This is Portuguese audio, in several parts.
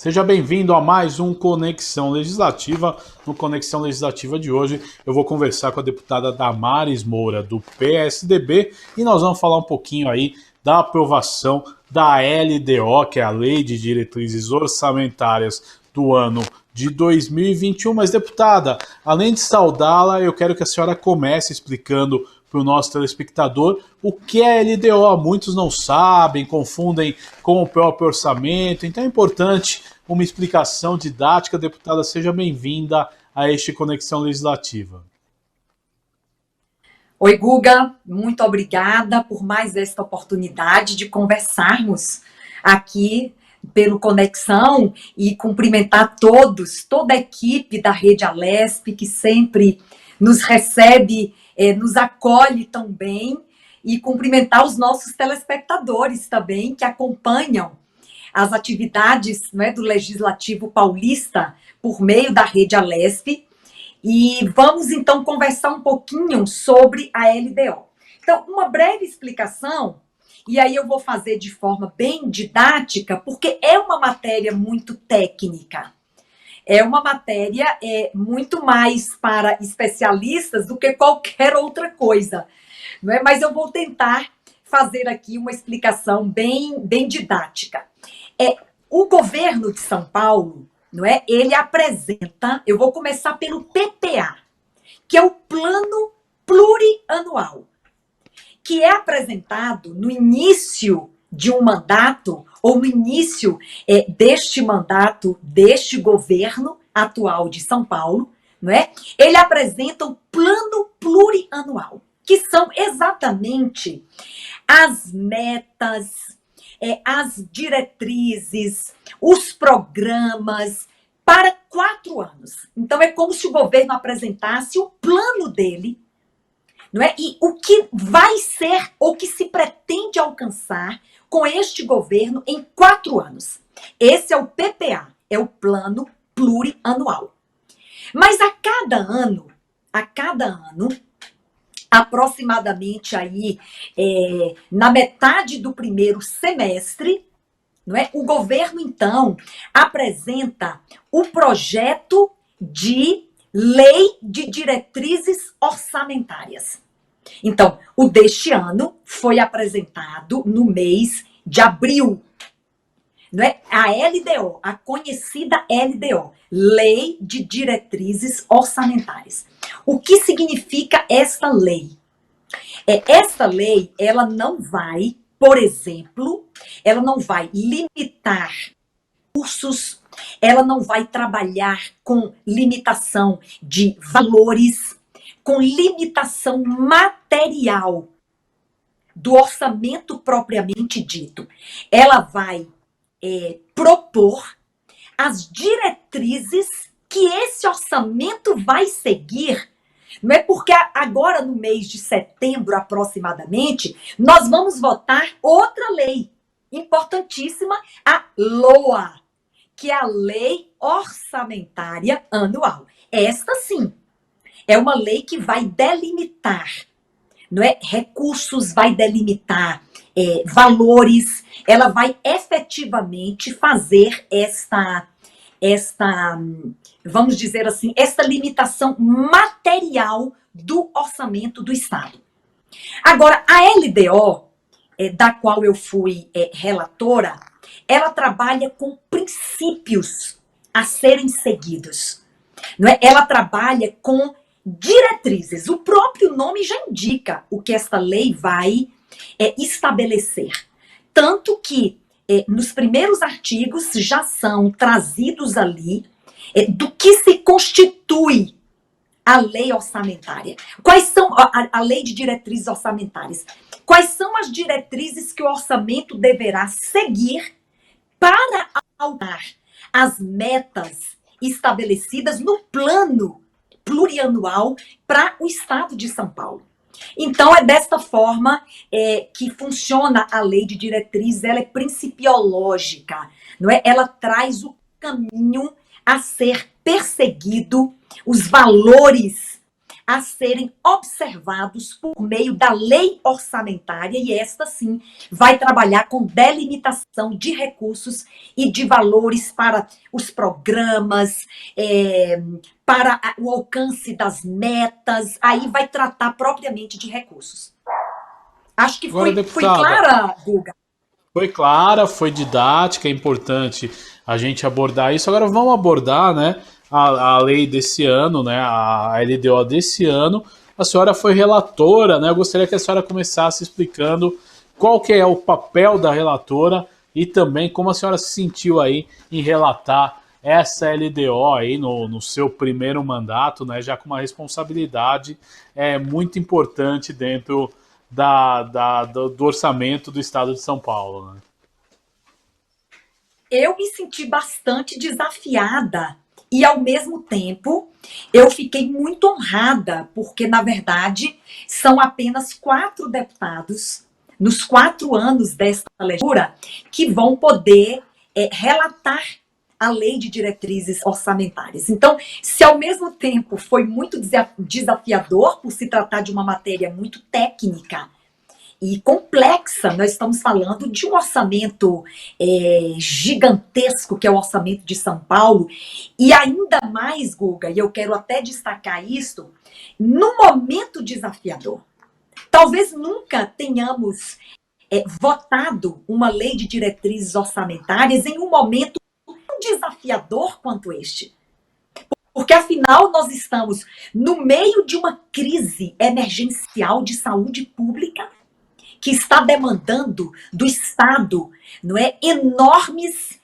Seja bem-vindo a mais um Conexão Legislativa. No Conexão Legislativa de hoje, eu vou conversar com a deputada Damares Moura, do PSDB, e nós vamos falar um pouquinho aí da aprovação da LDO, que é a Lei de Diretrizes Orçamentárias do ano de 2021. Mas, deputada, além de saudá-la, eu quero que a senhora comece explicando para o nosso telespectador o que é LDO. Muitos não sabem, confundem com o próprio orçamento, então é importante uma explicação didática. Deputada, seja bem-vinda a este Conexão Legislativa. Oi, Guga, muito obrigada por mais esta oportunidade de conversarmos aqui pelo Conexão e cumprimentar toda a equipe da Rede Alesp, que sempre nos recebe, nos acolhe tão bem, e cumprimentar os nossos telespectadores também, que acompanham as atividades, né, do Legislativo Paulista por meio da Rede Alesp. E vamos, então, conversar um pouquinho sobre a LDO. Então, uma breve explicação, e aí eu vou fazer de forma bem didática, porque é uma matéria muito técnica. É uma matéria muito mais para especialistas do que qualquer outra coisa, não é? Mas eu vou tentar fazer aqui uma explicação bem didática. O governo de São Paulo, não é? Ele apresenta, eu vou começar pelo PPA, que é o Plano Plurianual, que é apresentado no início de um mandato, ou no início deste mandato, deste governo atual de São Paulo, não é? Ele apresenta o Plano Plurianual, que são exatamente as metas, as diretrizes, os programas para 4 anos. Então, é como se o governo apresentasse o plano dele, não é? E o que vai ser, ou que se pretende alcançar com este governo em 4 anos. Esse é o PPA, é o Plano Plurianual. Mas a cada ano, aproximadamente aí, na metade do primeiro semestre, não é? O governo, então, apresenta o projeto de Lei de Diretrizes Orçamentárias. Então, o deste ano foi apresentado no mês de abril, não é? A LDO, a conhecida LDO, Lei de Diretrizes Orçamentárias. O que significa esta lei? Esta lei, ela não vai, por exemplo, ela não vai limitar cursos, ela não vai trabalhar com limitação de valores, com limitação material do orçamento propriamente dito. Ela vai propor as diretrizes que esse orçamento vai seguir. Não é porque agora, no mês de setembro, aproximadamente, nós vamos votar outra lei importantíssima, a LOA, que é a Lei Orçamentária Anual. Esta, sim, é uma lei que vai delimitar, não é? Recursos, vai delimitar valores, ela vai efetivamente fazer esta, vamos dizer assim, esta limitação material do orçamento do Estado. Agora, a LDO, da qual eu fui relatora, ela trabalha com princípios a serem seguidos, não é? Ela trabalha com diretrizes. O próprio nome já indica o que esta lei vai estabelecer. Tanto que nos primeiros artigos já são trazidos ali do que se constitui a lei orçamentária. Quais são a lei de diretrizes orçamentárias? Quais são as diretrizes que o orçamento deverá seguir para alcançar as metas estabelecidas no plano plurianual para o Estado de São Paulo? Então, é desta forma que funciona a lei de diretrizes. Ela é principiológica, não é? Ela traz o caminho a ser perseguido, os valores a serem observados por meio da lei orçamentária, e esta sim vai trabalhar com delimitação de recursos e de valores para os programas, para o alcance das metas, aí vai tratar propriamente de recursos. Acho que Agora, foi deputada, clara, Guga. foi clara, foi didática, é importante a gente abordar isso. Agora vamos abordar, né, a lei desse ano, né, a LDO desse ano. A senhora foi relatora, né? Eu gostaria que a senhora começasse explicando qual que é o papel da relatora e também como a senhora se sentiu aí em relatar essa LDO aí no seu primeiro mandato, né, já com uma responsabilidade muito importante dentro do orçamento do estado de São Paulo, né? Eu me senti bastante desafiada e, ao mesmo tempo, eu fiquei muito honrada, porque, na verdade, são apenas 4 deputados, nos 4 anos desta legislatura, que vão poder relatar a lei de diretrizes orçamentárias. Então, se ao mesmo tempo foi muito desafiador, por se tratar de uma matéria muito técnica e complexa, nós estamos falando de um orçamento gigantesco, que é o orçamento de São Paulo, e ainda mais, Guga, e eu quero até destacar isso, num momento desafiador. Talvez nunca tenhamos votado uma lei de diretrizes orçamentárias em um momento tão desafiador quanto este. Porque, afinal, nós estamos no meio de uma crise emergencial de saúde pública que está demandando do Estado, não é, enormes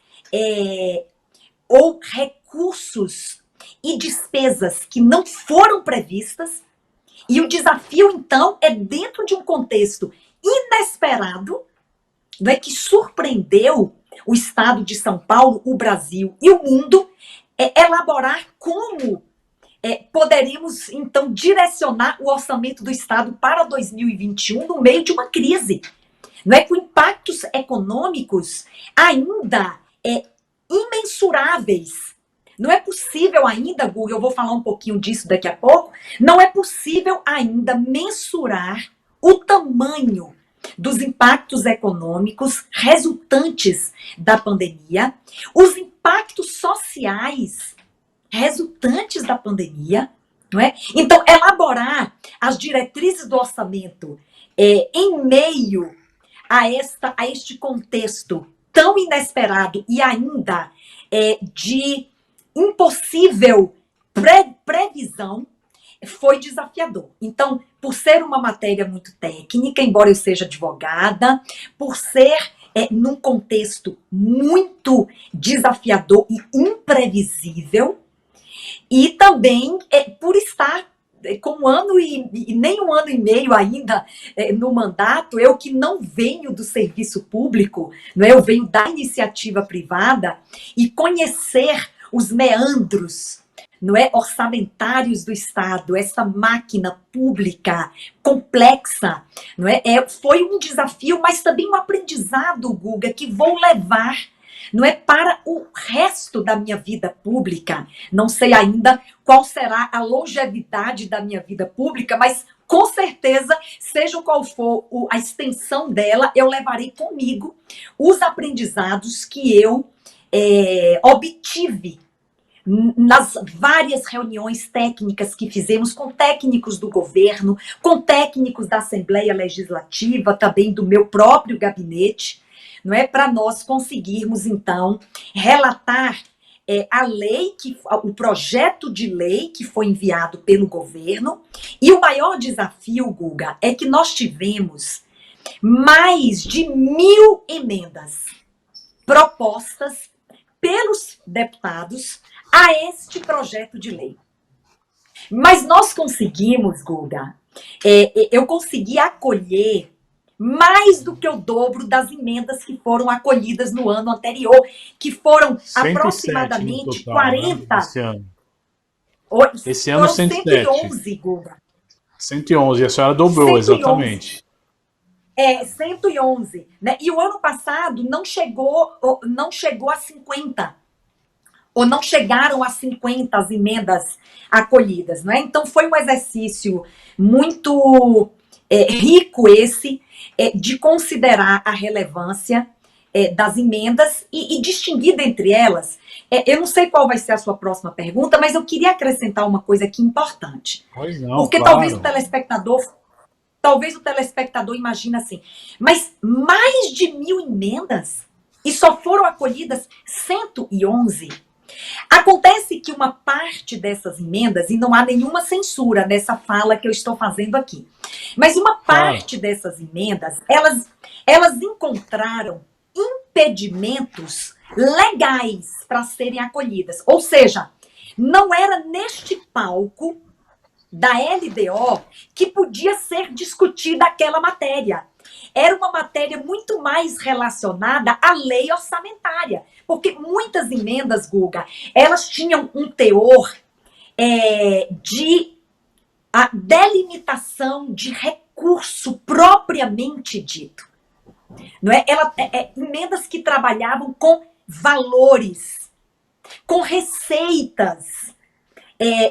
ou recursos e despesas que não foram previstas. E o desafio, então, é dentro de um contexto inesperado, não é, que surpreendeu o Estado de São Paulo, o Brasil e o mundo, elaborar como poderíamos, então, direcionar o orçamento do Estado para 2021 no meio de uma crise, não é, com impactos econômicos ainda imensuráveis. Não é possível ainda, Google, eu vou falar um pouquinho disso daqui a pouco, não é possível ainda mensurar o tamanho dos impactos econômicos resultantes da pandemia, os impactos sociais resultantes da pandemia, não é? Então, elaborar as diretrizes do orçamento em meio a este contexto tão inesperado e ainda de impossível previsão, foi desafiador. Então, por ser uma matéria muito técnica, embora eu seja advogada, por ser num contexto muito desafiador e imprevisível, e também por estar com um ano e nem um ano e meio ainda no mandato, eu que não venho do serviço público, não é? Eu venho da iniciativa privada, e conhecer os meandros, não é, orçamentários do Estado, essa máquina pública complexa, não é? Foi um desafio, mas também um aprendizado, Guga, que vou levar, não é, para o resto da minha vida pública. Não sei ainda qual será a longevidade da minha vida pública, mas com certeza, seja qual for a extensão dela, eu levarei comigo os aprendizados que eu obtive nas várias reuniões técnicas que fizemos com técnicos do governo, com técnicos da Assembleia Legislativa, também do meu próprio gabinete, não é, para nós conseguirmos, então, relatar a lei, o projeto de lei que foi enviado pelo governo. E o maior desafio, Guga, é que nós tivemos mais de 1.000 emendas propostas pelos deputados a este projeto de lei. Mas nós conseguimos, Guga, eu consegui acolher mais do que o dobro das emendas que foram acolhidas no ano anterior, que foram aproximadamente total, 40. Né? Esse ano. Esse ano, 111, Guga. 111, a senhora dobrou, 111. Exatamente. 111. Né? E o ano passado não chegou a 50. ou não chegaram a 50 as emendas acolhidas, não é? Então foi um exercício muito rico esse, de considerar a relevância das emendas e distinguir dentre elas. Eu não sei qual vai ser a sua próxima pergunta, mas eu queria acrescentar uma coisa aqui importante. Pois não, Porque claro. talvez o telespectador imagine assim, mas mais de 1.000 emendas e só foram acolhidas 111. Acontece que uma parte dessas emendas, e não há nenhuma censura nessa fala que eu estou fazendo aqui, mas uma parte dessas emendas, elas encontraram impedimentos legais para serem acolhidas. Ou seja, não era neste palco da LDO que podia ser discutida aquela matéria. Era uma matéria muito mais relacionada à lei orçamentária, porque muitas emendas, Guga, elas tinham um teor de a delimitação de recurso propriamente dito. Não é? Emendas que trabalhavam com valores, com receitas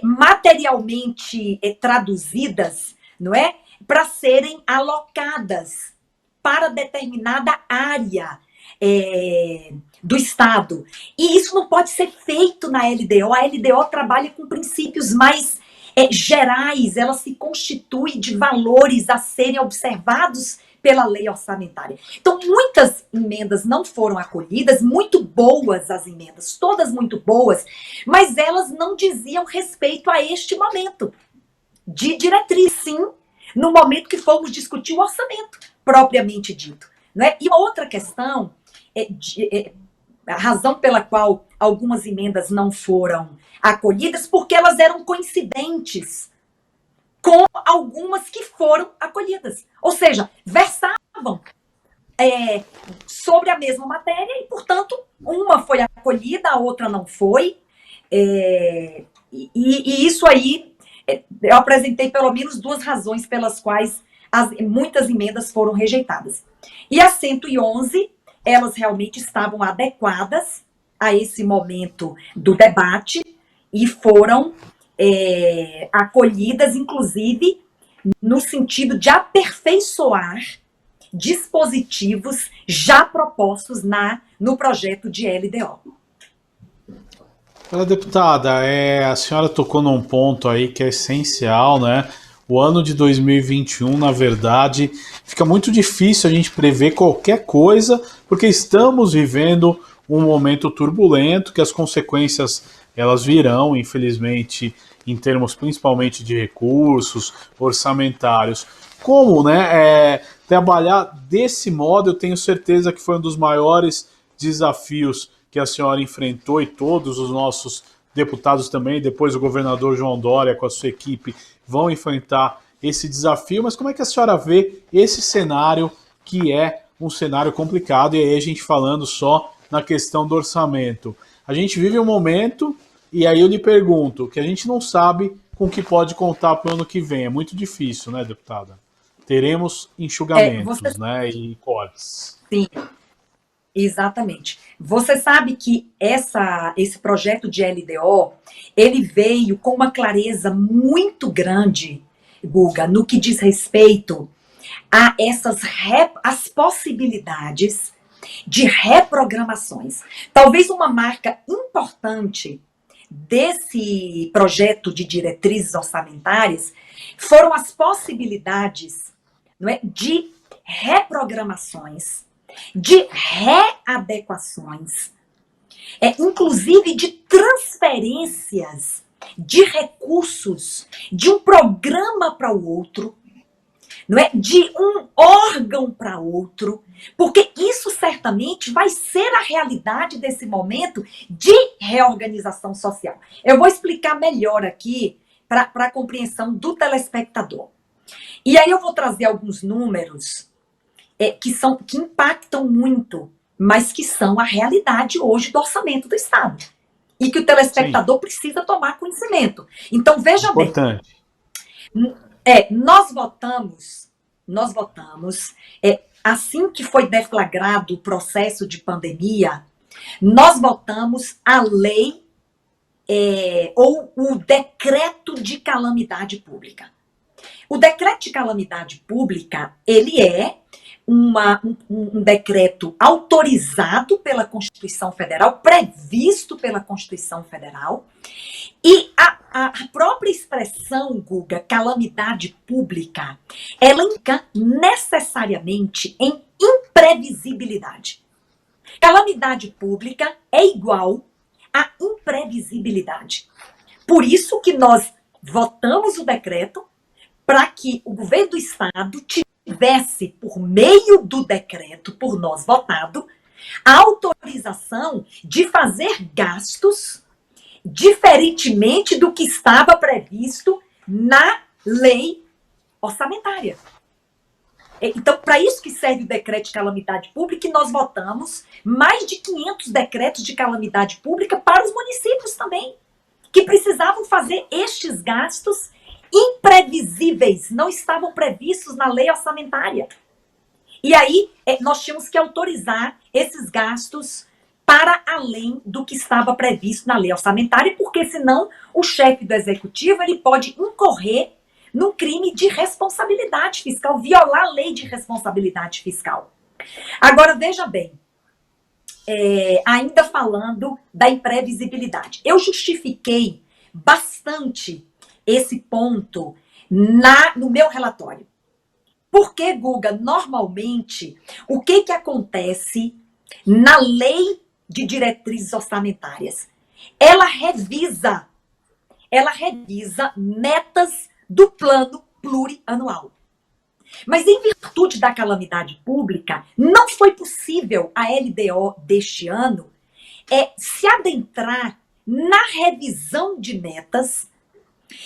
materialmente traduzidas, não é? Para serem alocadas para determinada área do Estado. E isso não pode ser feito na LDO. A LDO trabalha com princípios mais gerais, ela se constitui de valores a serem observados pela lei orçamentária. Então, muitas emendas não foram acolhidas, muito boas as emendas, todas muito boas, mas elas não diziam respeito a este momento de diretriz, sim, no momento que fomos discutir o orçamento, propriamente dito. Não é? E uma outra questão, a razão pela qual algumas emendas não foram acolhidas, porque elas eram coincidentes com algumas que foram acolhidas. Ou seja, versavam sobre a mesma matéria e, portanto, uma foi acolhida, a outra não foi. E isso aí, eu apresentei pelo menos duas razões pelas quais muitas emendas foram rejeitadas. E as 111, elas realmente estavam adequadas a esse momento do debate e foram acolhidas, inclusive, no sentido de aperfeiçoar dispositivos já propostos no projeto de LDO. Deputada, a senhora tocou num ponto aí que é essencial, né? O ano de 2021, na verdade, fica muito difícil a gente prever qualquer coisa, porque estamos vivendo um momento turbulento, que as consequências elas virão, infelizmente, em termos principalmente de recursos orçamentários. Como, né, trabalhar desse modo, eu tenho certeza que foi um dos maiores desafios que a senhora enfrentou e todos os nossos deputados também, depois o governador João Dória com a sua equipe vão enfrentar esse desafio, mas como é que a senhora vê esse cenário que é um cenário complicado, e aí a gente falando só na questão do orçamento. A gente vive um momento, e aí eu lhe pergunto, que a gente não sabe com que pode contar para o ano que vem, é muito difícil, né, deputada? Teremos enxugamentos, né, e cortes. Sim. Exatamente. Você sabe que esse projeto de LDO, ele veio com uma clareza muito grande, Guga, no que diz respeito a as possibilidades de reprogramações. Talvez uma marca importante desse projeto de diretrizes orçamentárias foram as possibilidades, não é, de reprogramações, de readequações, inclusive de transferências de recursos de um programa para o outro, não é? De um órgão para outro, porque isso certamente vai ser a realidade desse momento de reorganização social. Eu vou explicar melhor aqui para a compreensão do telespectador. E aí eu vou trazer alguns números que impactam muito, mas que são a realidade hoje do orçamento do Estado. E que o telespectador precisa tomar conhecimento. Então, veja Importante. bem. Nós votamos, assim que foi deflagrado o processo de pandemia, nós votamos a lei ou o decreto de calamidade pública. O decreto de calamidade pública, ele é um decreto autorizado pela Constituição Federal, previsto pela Constituição Federal, e a própria expressão, Guga, calamidade pública, ela indica necessariamente em imprevisibilidade. Calamidade pública é igual a imprevisibilidade. Por isso que nós votamos o decreto para que o governo do estado tivesse, por meio do decreto, por nós votado, a autorização de fazer gastos diferentemente do que estava previsto na lei orçamentária. Então, para isso que serve o decreto de calamidade pública, e nós votamos mais de 500 decretos de calamidade pública para os municípios também, que precisavam fazer estes gastos imprevisíveis, não estavam previstos na lei orçamentária. E aí, nós tínhamos que autorizar esses gastos para além do que estava previsto na lei orçamentária, porque senão o chefe do executivo ele pode incorrer num crime de responsabilidade fiscal, violar a lei de responsabilidade fiscal. Agora, veja bem, ainda falando da imprevisibilidade, eu justifiquei bastante esse ponto no meu relatório. Porque, Guga, normalmente, o que acontece na lei de diretrizes orçamentárias? Ela revisa metas do plano plurianual. Mas em virtude da calamidade pública, não foi possível a LDO deste ano se adentrar na revisão de metas,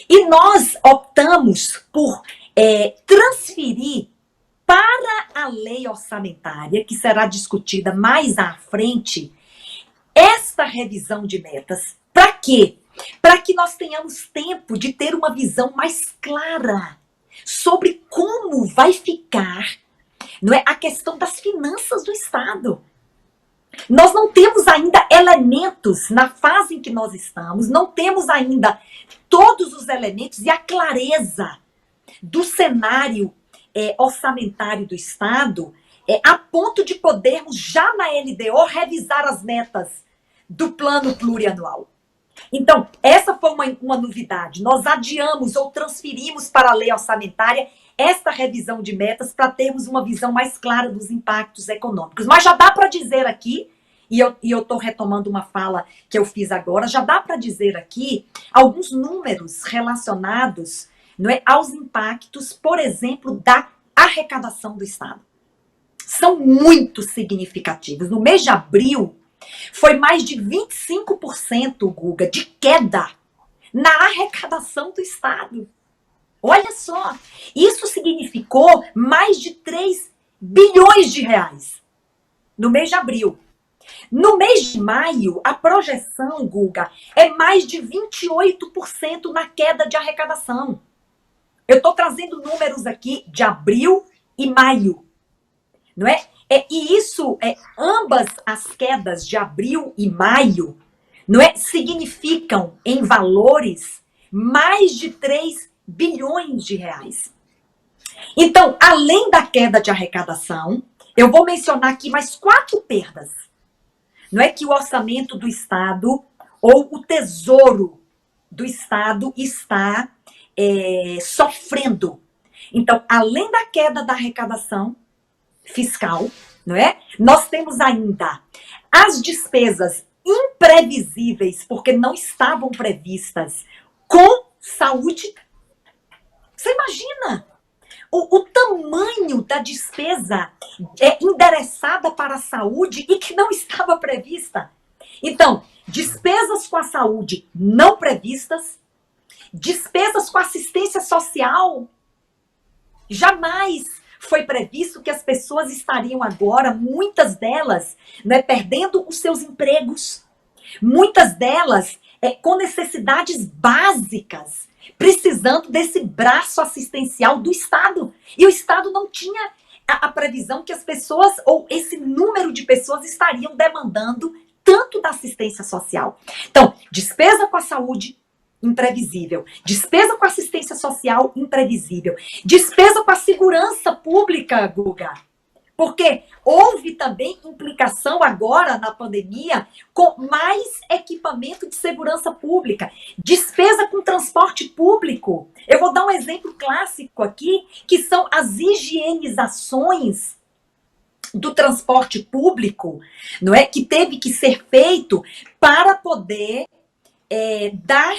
e nós optamos por transferir para a lei orçamentária, que será discutida mais à frente, esta revisão de metas. Para quê? Para que nós tenhamos tempo de ter uma visão mais clara sobre como vai ficar, não é, a questão das finanças do Estado. Nós não temos ainda elementos na fase em que nós estamos, não temos ainda todos os elementos e a clareza do cenário orçamentário do Estado a ponto de podermos já na LDO revisar as metas do plano plurianual. Então, essa foi uma novidade. Nós adiamos ou transferimos para a lei orçamentária esta revisão de metas para termos uma visão mais clara dos impactos econômicos. Mas já dá para dizer aqui, e eu estou retomando uma fala que eu fiz agora, já dá para dizer aqui alguns números relacionados, não é, aos impactos, por exemplo, da arrecadação do Estado. São muito significativos. No mês de abril, foi mais de 25%, Guga, de queda na arrecadação do Estado. Olha só, isso significou mais de 3 bilhões de reais no mês de abril. No mês de maio, a projeção, Guga, é mais de 28% na queda de arrecadação. Eu estou trazendo números aqui de abril e maio, não é? E isso, ambas as quedas de abril e maio, não é, significam em valores mais de 3 bilhões de reais. Então, além da queda de arrecadação, eu vou mencionar aqui mais 4 perdas. Não é que o orçamento do Estado ou o tesouro do Estado está sofrendo. Então, além da queda da arrecadação fiscal, não é? Nós temos ainda as despesas imprevisíveis, porque não estavam previstas, com saúde. Você imagina o tamanho da despesa endereçada para a saúde e que não estava prevista. Então, despesas com a saúde não previstas, despesas com assistência social, jamais foi previsto que as pessoas estariam agora, muitas delas, né, perdendo os seus empregos, muitas delas com necessidades básicas, precisando desse braço assistencial do Estado. E o Estado não tinha a previsão que as pessoas, ou esse número de pessoas, estariam demandando tanto da assistência social. Então, despesa com a saúde, imprevisível. Despesa com a assistência social, imprevisível. Despesa com a segurança pública, Guga. Porque houve também implicação agora na pandemia com mais equipamento de segurança pública, despesa com transporte público. Eu vou dar um exemplo clássico aqui, que são as higienizações do transporte público, não é, que teve que ser feito para poder dar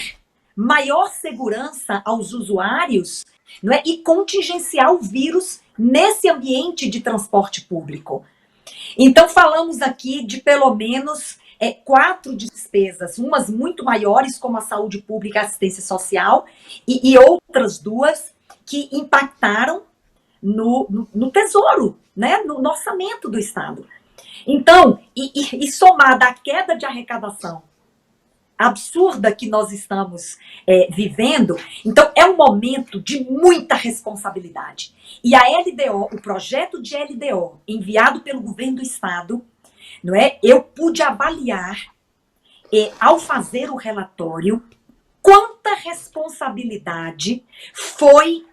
maior segurança aos usuários, não é, e contingenciar o vírus nesse ambiente de transporte público. Então, falamos aqui de pelo menos 4 despesas, umas muito maiores, como a saúde pública e a assistência social, e outras 2 que impactaram no tesouro, né, no orçamento do Estado. Então, e somada à queda de arrecadação absurda que nós estamos vivendo, então é um momento de muita responsabilidade. E a LDO, o projeto de LDO enviado pelo governo do Estado, não é? Eu pude avaliar, ao fazer o relatório, quanta responsabilidade foi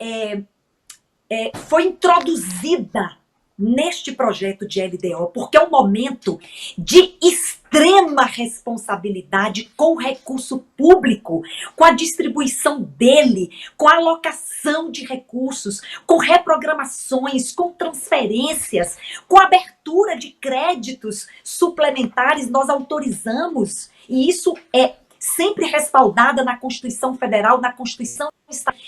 introduzida neste projeto de LDO, porque é um momento de extrema responsabilidade com o recurso público, com a distribuição dele, com a alocação de recursos, com reprogramações, com transferências, com abertura de créditos suplementares, nós autorizamos, e isso é sempre respaldada na Constituição Federal, na Constituição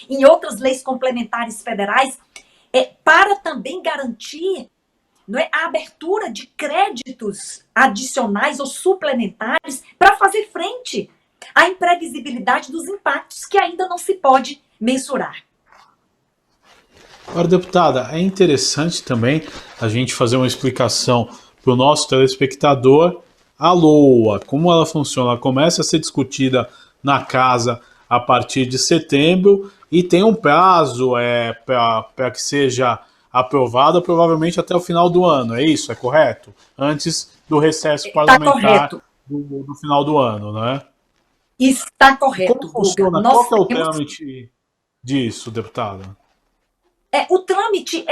em outras leis complementares federais, para também garantir, não é, a abertura de créditos adicionais ou suplementares para fazer frente à imprevisibilidade dos impactos que ainda não se pode mensurar. Agora, deputada, é interessante também a gente fazer uma explicação para o nosso telespectador. A LOA, como ela funciona? Ela começa a ser discutida na casa a partir de setembro e tem um prazo para que seja aprovada provavelmente até o final do ano, é isso? É correto? Antes do recesso parlamentar do final do ano, né? Está correto. Como funciona? Qual que é o trâmite disso, deputada? O trâmite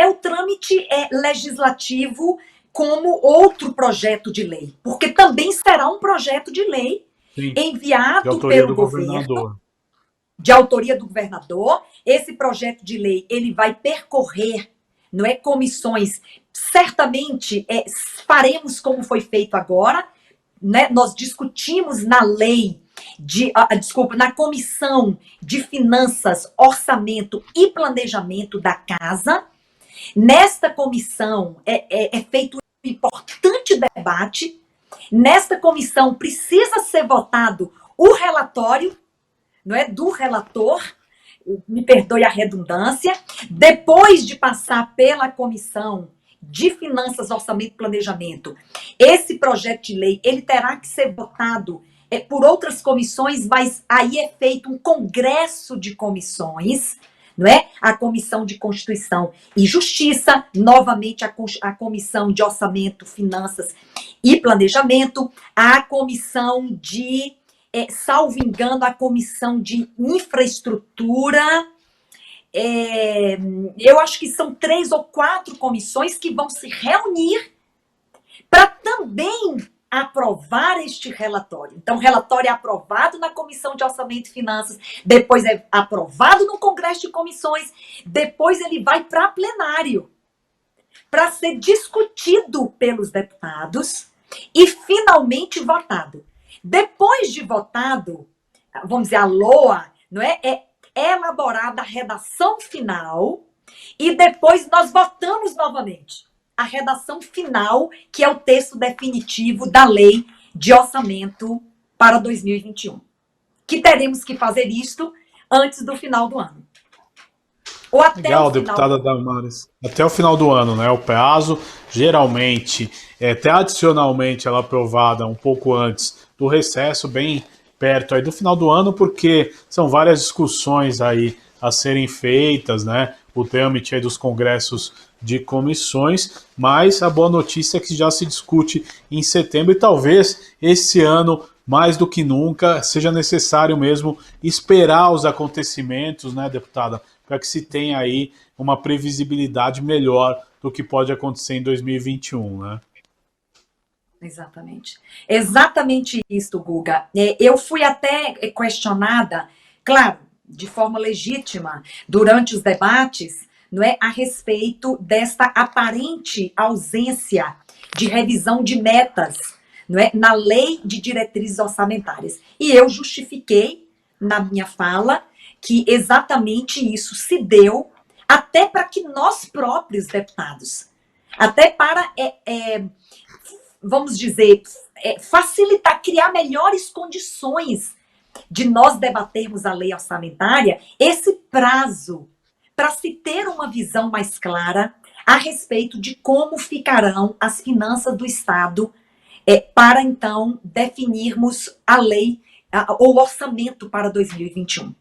legislativo como outro projeto de lei, porque também será um projeto de lei enviado pelo governo, de autoria do governador. Esse projeto de lei, ele vai percorrer, não é, comissões, certamente faremos como foi feito agora, né? Nós discutimos na lei, na Comissão de Finanças, Orçamento e Planejamento da Casa. Nesta comissão é feito um importante debate. Nesta comissão precisa ser votado o relatório, não é, do relator, me perdoe a redundância, depois de passar pela Comissão de Finanças, Orçamento e Planejamento, esse projeto de lei, ele terá que ser votado por outras comissões, mas aí é feito um congresso de comissões, não é? A Comissão de Constituição e Justiça, novamente a Comissão de Orçamento, Finanças e Planejamento, a Comissão de, salvo engano, a Comissão de Infraestrutura. Eu acho que são 3 ou 4 comissões que vão se reunir para também aprovar este relatório. Então, o relatório é aprovado na Comissão de Orçamento e Finanças, depois é aprovado no Congresso de Comissões, depois ele vai para plenário, para ser discutido pelos deputados e finalmente votado. Depois de votado, vamos dizer, a LOA, não é elaborada a redação final e depois nós votamos novamente a redação final, que é o texto definitivo da Lei de Orçamento para 2021. Que teremos que fazer isto antes do final do ano. Ou até Legal, o final deputada Damares. Até o final do ano, né? O prazo, geralmente, tradicionalmente, ela é aprovada um pouco antes do recesso, bem perto aí do final do ano, porque são várias discussões aí a serem feitas, né? o trâmite aí dos congressos de comissões, mas a boa notícia é que já se discute em setembro e talvez esse ano, mais do que nunca, seja necessário mesmo esperar os acontecimentos, né, deputada, para que se tenha aí uma previsibilidade melhor do que pode acontecer em 2021, né? Exatamente. Exatamente isso, Guga. Eu fui até questionada, claro, de forma legítima, durante os debates, não é, a respeito desta aparente ausência de revisão de metas, não é, na lei de diretrizes orçamentárias. E eu justifiquei na minha fala que exatamente isso se deu até para que nós próprios deputados, até para vamos dizer, facilitar, criar melhores condições de nós debatermos a lei orçamentária, esse prazo para se ter uma visão mais clara a respeito de como ficarão as finanças do Estado para, então, definirmos a lei, ou orçamento para 2021.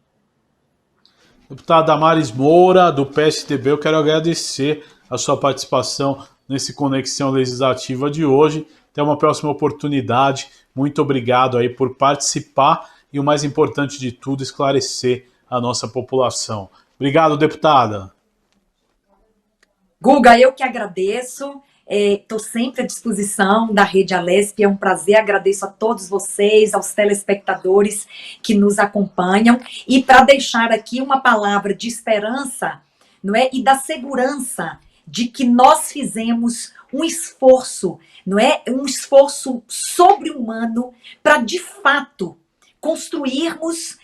Deputada Damares Moura, do PSDB, eu quero agradecer a sua participação nesse Conexão Legislativa de hoje. Até uma próxima oportunidade. Muito obrigado aí por participar e, o mais importante de tudo, esclarecer a nossa população. Obrigado, deputada. Guga, eu que agradeço. Estou sempre à disposição da Rede Alesp. É um prazer. Agradeço a todos vocês, aos telespectadores que nos acompanham. E para deixar aqui uma palavra de esperança, não é? E da segurança de que nós fizemos um esforço, não é? Um esforço sobre-humano para, de fato, construirmos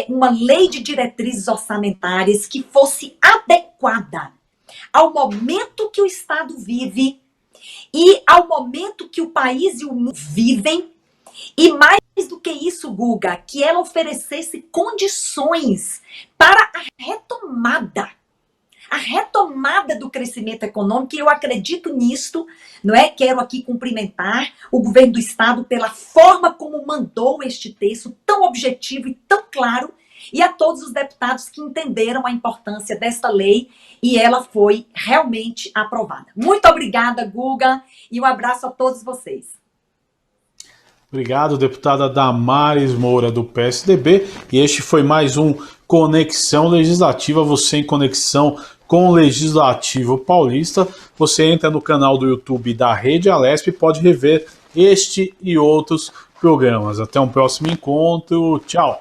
uma lei de diretrizes orçamentárias que fosse adequada ao momento que o Estado vive e ao momento que o país e o mundo vivem, e mais do que isso, Guga, que ela oferecesse condições para a retomada do crescimento econômico, e eu acredito nisto, não é? Quero aqui cumprimentar o governo do Estado pela forma como mandou este texto tão objetivo e tão claro, e a todos os deputados que entenderam a importância desta lei e ela foi realmente aprovada. Muito obrigada, Guga, e um abraço a todos vocês. Obrigado, deputada Damares Moura, do PSDB. E este foi mais um Conexão Legislativa, você em conexão com o Legislativo Paulista. Você entra no canal do YouTube da Rede Alesp e pode rever este e outros programas. Até um próximo encontro. Tchau!